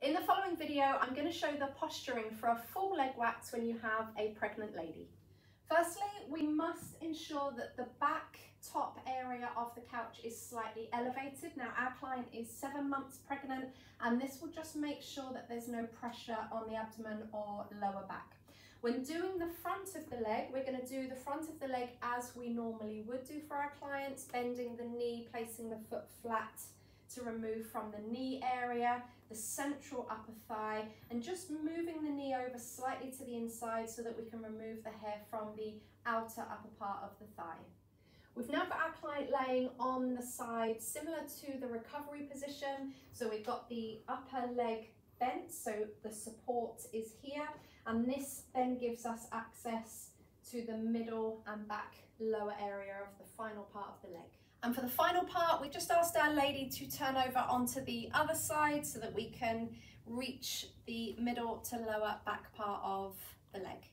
In the following video, I'm going to show the posturing for a full leg wax when you have a pregnant lady. Firstly, we must ensure that the back top area of the couch is slightly elevated. Now, our client is 7 months pregnant, and this will just make sure that there's no pressure on the abdomen or lower back. When doing the front of the leg, we're going to do the front of the leg as we normally would do for our clients, bending the knee, placing the foot flat to remove from the knee area, the central upper thigh, and just moving the knee over slightly to the inside so that we can remove the hair from the outer upper part of the thigh. We've now got our client laying on the side similar to the recovery position. So we've got the upper leg bent, so the support is here, and this then gives us access to the middle and back lower area of the final part of the leg. And for the final part, we've just asked our lady to turn over onto the other side so that we can reach the middle to lower back part of the leg.